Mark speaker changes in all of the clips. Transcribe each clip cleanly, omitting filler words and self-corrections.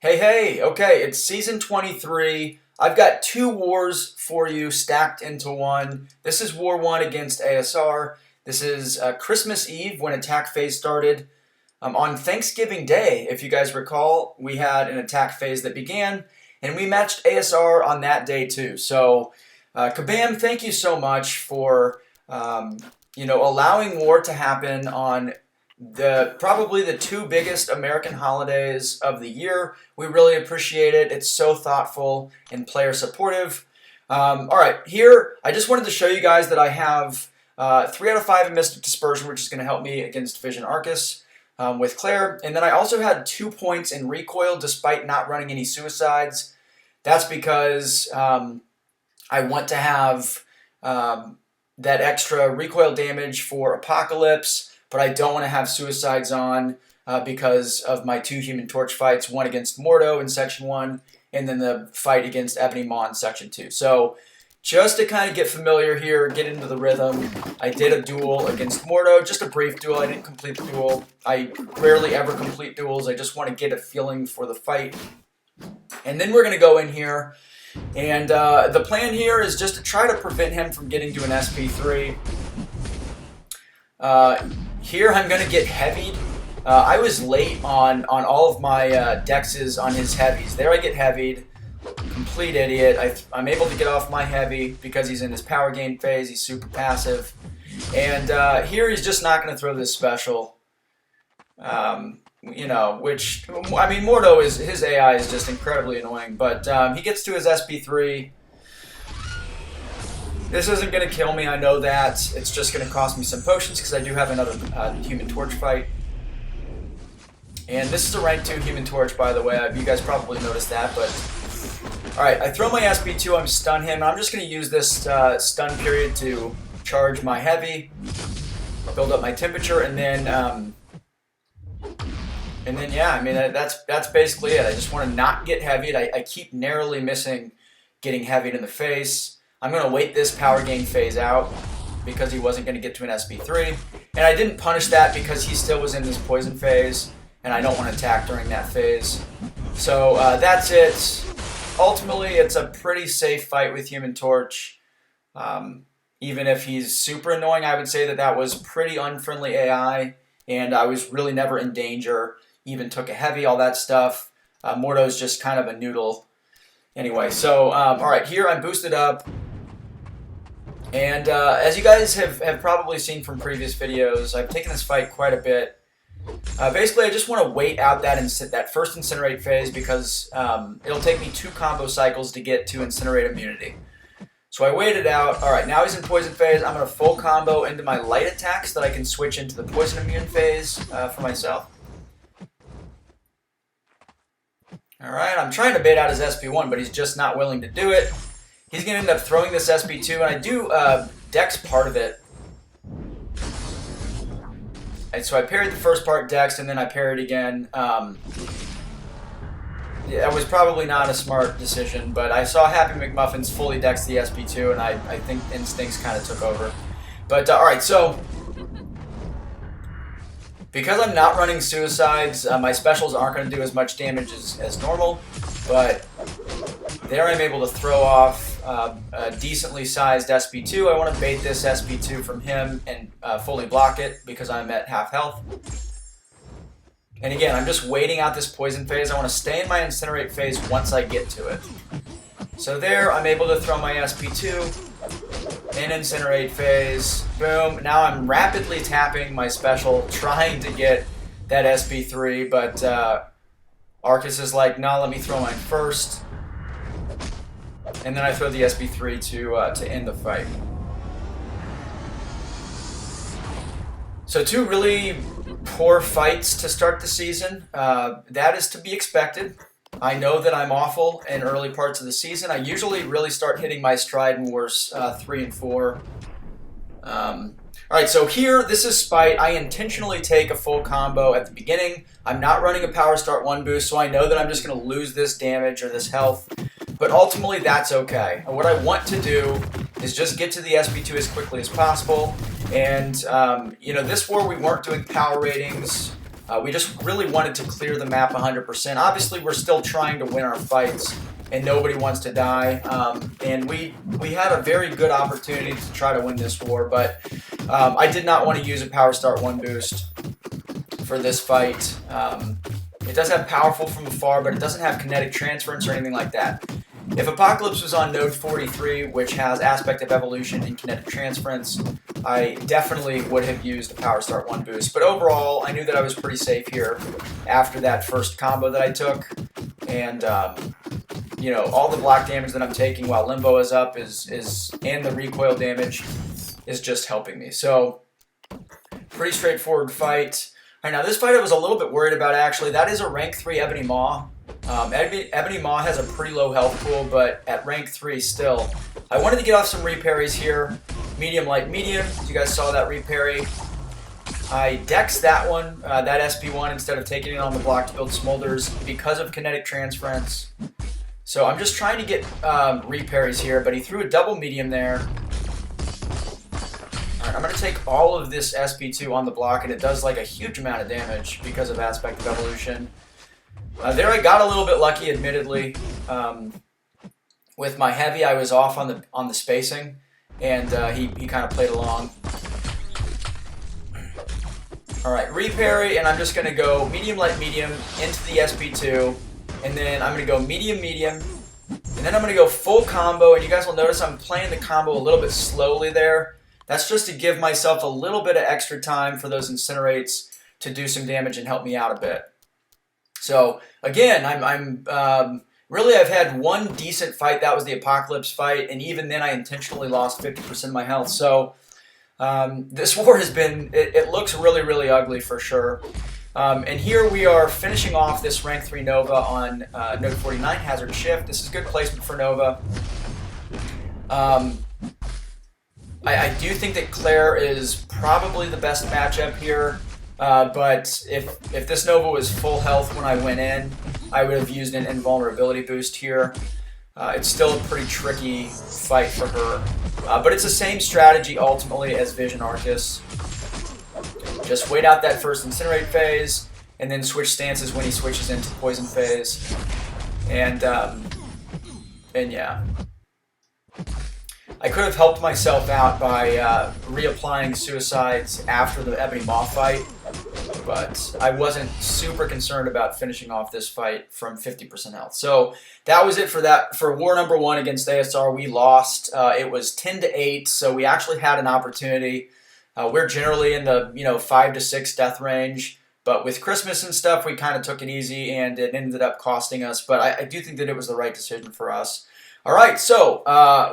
Speaker 1: Hey, okay, it's season 23. I've got two wars for you stacked into one. This is War 1 against ASR. This is Christmas Eve when attack phase started. On Thanksgiving Day, if you guys recall, we had an attack phase that began, and we matched ASR on that day too. So, Kabam, thank you so much for allowing war to happen on probably the two biggest American holidays of the year. We really appreciate it. It's so thoughtful and player supportive. All right, here I just wanted to show you guys that I have 3 out of 5 in Mystic Dispersion, which is going to help me against Vision Aarkus with Claire. And then I also had 2 points in recoil despite not running any suicides. That's because I want to have that extra recoil damage for Apocalypse, but I don't want to have suicides on because of my 2 Human Torch fights, one against Mordo in Section 1, and then the fight against Ebony Maw in Section 2. So just to kind of get familiar here, get into the rhythm, I did a duel against Mordo, just a brief duel. I didn't complete the duel. I rarely ever complete duels. I just want to get a feeling for the fight. And then we're going to go in here, and the plan here is just to try to prevent him from getting to an SP3. Here I'm going to get heavied. I was late on all of my dexes on his heavies. There I get heavied. Complete idiot. I'm able to get off my heavy because he's in his power gain phase. He's super passive. And here he's just not going to throw this special. Which, I mean, Mordo, his AI is just incredibly annoying. But he gets to his SP3. This isn't going to kill me, I know that. It's just going to cost me some potions because I do have another Human Torch fight. And this is a rank 2 Human Torch, by the way. You guys probably noticed that, but... Alright, I throw my SP2, I'm stun him. I'm just going to use this stun period to charge my heavy, build up my temperature, and then yeah, I mean, that's basically it. I just want to not get heavied. I keep narrowly missing getting heavied in the face. I'm going to wait this power gain phase out because he wasn't going to get to an SP3. And I didn't punish that because he still was in this poison phase, and I don't want to attack during that phase. So that's it. Ultimately, it's a pretty safe fight with Human Torch. Even if he's super annoying, I would say that was pretty unfriendly AI, and I was really never in danger. Even took a heavy, all that stuff. Mordo's just kind of a noodle. Anyway, so, alright, here I'm boosted up. And as you guys have probably seen from previous videos, I've taken this fight quite a bit. Basically, I just want to wait out that first Incinerate phase because it'll take me 2 combo cycles to get to Incinerate immunity. So I waited out. Alright, now he's in Poison phase. I'm going to full combo into my light attack so that I can switch into the Poison immune phase for myself. Alright, I'm trying to bait out his SP1, but he's just not willing to do it. He's going to end up throwing this SP2, and I do Dex part of it. And so I parried the first part Dex, and then I parried again. That was probably not a smart decision, but I saw Happy McMuffins fully Dex the SP2, and I think instincts kind of took over. But, alright, so... because I'm not running suicides, my specials aren't going to do as much damage as normal, but there I'm able to throw off a decently sized SP2. I want to bait this SP2 from him and fully block it because I'm at half health. And again, I'm just waiting out this poison phase. I want to stay in my Incinerate phase once I get to it. So there, I'm able to throw my SP2 in Incinerate phase. Boom. Now I'm rapidly tapping my special, trying to get that SP3, but Aarkus is like, nah, let me throw mine first. And then I throw the SP3 to end the fight. So 2 really poor fights to start the season. That is to be expected. I know that I'm awful in early parts of the season. I usually really start hitting my stride in Wars 3 and 4. Alright, Alright, so here, this is Spite. I intentionally take a full combo at the beginning. I'm not running a Power Start 1 boost, so I know that I'm just going to lose this damage or this health. But ultimately, that's okay. What I want to do is just get to the SP2 as quickly as possible. And, you know, this war we weren't doing power ratings. We just really wanted to clear the map 100%. Obviously, we're still trying to win our fights, and nobody wants to die. And we had a very good opportunity to try to win this war, but I did not want to use a Power Start 1 boost for this fight. It does have Powerful from afar, but it doesn't have Kinetic Transference or anything like that. If Apocalypse was on node 43, which has Aspect of Evolution and Kinetic Transference, I definitely would have used a Power Start 1 boost. But overall, I knew that I was pretty safe here after that first combo that I took. And, you know, all the block damage that I'm taking while Limbo is up and the recoil damage is just helping me. So, pretty straightforward fight. All right, now this fight I was a little bit worried about, actually. That is a rank 3 Ebony Maw. Ebony Maw has a pretty low health pool, but at rank 3 still. I wanted to get off some reparries here. Medium, light, medium. You guys saw that reparry. I dex that one, that SP1, instead of taking it on the block to build Smolders because of Kinetic Transference. So I'm just trying to get reparries here, but he threw a double medium there. Alright, I'm going to take all of this SP2 on the block, and it does like a huge amount of damage because of Aspect of Evolution. There I got a little bit lucky, admittedly. With my heavy, I was off on the spacing, and he kind of played along. Alright, reparry, and I'm just going to go medium, light, medium into the SP2, and then I'm going to go medium, medium, and then I'm going to go full combo, and you guys will notice I'm playing the combo a little bit slowly there. That's just to give myself a little bit of extra time for those Incinerates to do some damage and help me out a bit. So, again, really I've had one decent fight, that was the Apocalypse fight, and even then I intentionally lost 50% of my health. So, this war has been, it looks really, really ugly for sure. And here we are finishing off this rank 3 Nova on node 49, Hazard Shift. This is good placement for Nova. I do think that Claire is probably the best matchup here. But if this Nova was full health when I went in, I would have used an invulnerability boost here. It's still a pretty tricky fight for her. But it's the same strategy ultimately as Vision Aarkus. Just wait out that first Incinerate phase, and then switch stances when he switches into Poison phase. And yeah. I could have helped myself out by reapplying suicides after the Ebony Maw fight, but I wasn't super concerned about finishing off this fight from 50% health. So that was it for that. For war number 1 against ASR, we lost. It was 10-8, so we actually had an opportunity. We're generally in the 5 to 6 death range, but with Christmas and stuff, we kind of took it easy, and it ended up costing us. But I do think that it was the right decision for us. All right, so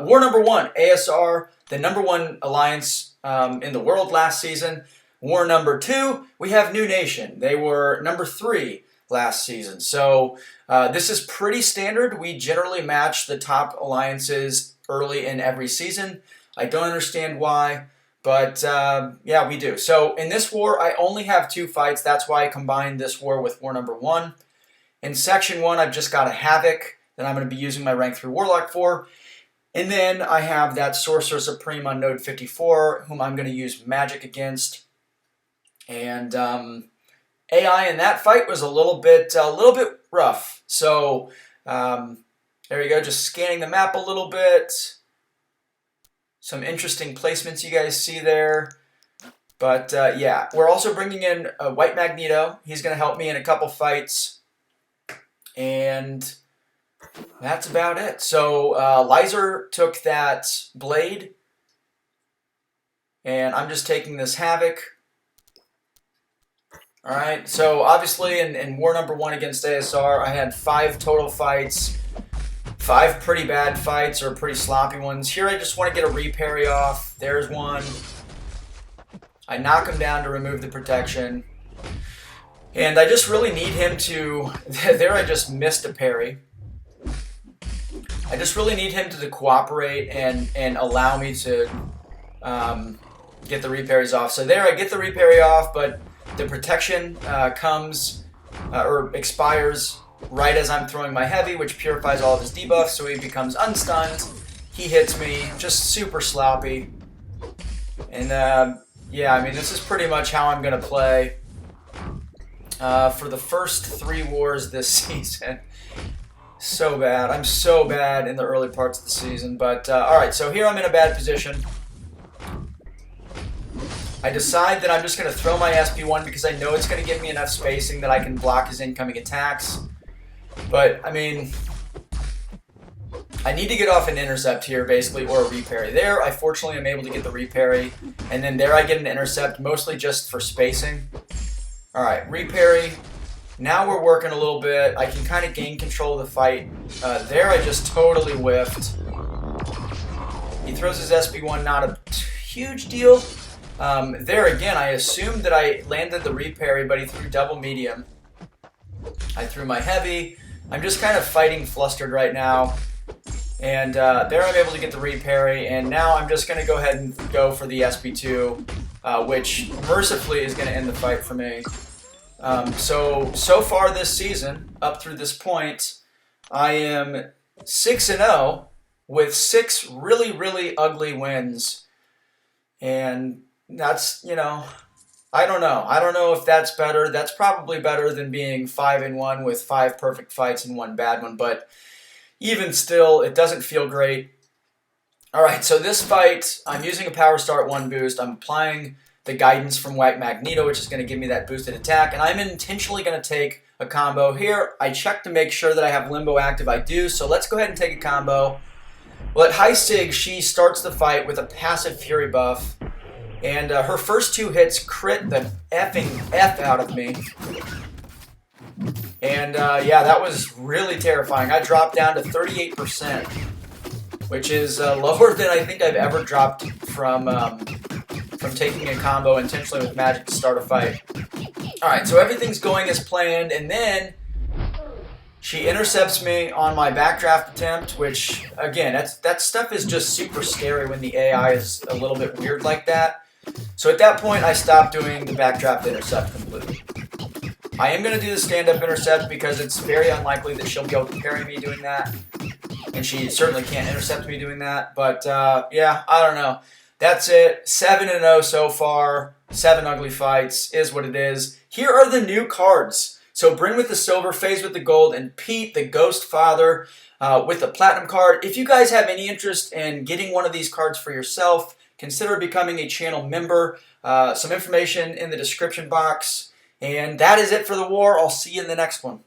Speaker 1: war number 1, ASR, the number 1 alliance in the world last season. War number 2, we have New Nation. They were number 3 last season. So this is pretty standard. We generally match the top alliances early in every season. I don't understand why, but yeah, we do. So in this war, I only have 2 fights. That's why I combined this war with war number 1. In section 1, I've just got a Havok that I'm going to be using my rank 3 Warlock for. And then I have that Sorcerer Supreme on node 54, whom I'm going to use Magik against. And AI in that fight was a little bit rough. So there you go, just scanning the map a little bit. Some interesting placements you guys see there. But yeah, we're also bringing in a White Magneto. He's going to help me in a couple fights. And that's about it. So Lizer took that Blade, and I'm just taking this Havok. Alright, so obviously in war number 1 against ASR, I had 5 total fights, 5 pretty bad fights or pretty sloppy ones. Here I just want to get a reparry off. There's one. I knock him down to remove the protection. And I just really need him to... There I just missed a parry. I just really need him to cooperate and allow me to get the reparries off. So there I get the reparry off, but the protection comes or expires right as I'm throwing my heavy, which purifies all of his debuffs, so he becomes unstunned. He hits me, just super sloppy. And yeah, I mean, this is pretty much how I'm going to play for the first 3 wars this season. So bad. I'm so bad in the early parts of the season. But, alright, so here I'm in a bad position. I decide that I'm just going to throw my SP1 because I know it's going to give me enough spacing that I can block his incoming attacks. But, I mean, I need to get off an intercept here, basically, or a reparry. There, I fortunately am able to get the reparry. And then there I get an intercept, mostly just for spacing. Alright, reparry. Now we're working a little bit. I can kind of gain control of the fight. There I just totally whiffed. He throws his SP1, not a huge deal. There again, I assumed that I landed the reparry, but he threw double medium. I threw my heavy. I'm just kind of fighting flustered right now. And there I'm able to get the reparry, and now I'm just going to go ahead and go for the SP2, which mercifully is going to end the fight for me. So far this season, up through this point, I am 6-0 with 6 really, really ugly wins. And that's, you know, I don't know. I don't know if that's better. That's probably better than being 5-1 with 5 perfect fights and 1 bad one, but even still, it doesn't feel great. Alright, so this fight, I'm using a Power Start 1 boost. I'm applying the guidance from White Magneto, which is going to give me that boosted attack, and I'm intentionally going to take a combo. Here, I check to make sure that I have Limbo active. I do, so let's go ahead and take a combo. Well, at High Sig, she starts the fight with a passive Fury buff, and her first 2 hits crit the effing F out of me. And yeah, that was really terrifying. I dropped down to 38%, which is lower than I think I've ever dropped from taking a combo intentionally with Magik to start a fight. Alright, so everything's going as planned, and then she intercepts me on my backdraft attempt, which, again, that stuff is just super scary when the AI is a little bit weird like that. So at that point, I stopped doing the backdraft intercept completely. I am going to do the stand-up intercept because it's very unlikely that she'll be able to parry me doing that. And she certainly can't intercept me doing that. But, yeah, I don't know. That's it. 7-0 so far. 7 ugly fights is what it is. Here are the new cards. So Bryn with the silver, FaZe with the gold, and Pete, the Ghost Father, with the platinum card. If you guys have any interest in getting one of these cards for yourself, consider becoming a channel member. Some information in the description box. And that is it for the war. I'll see you in the next one.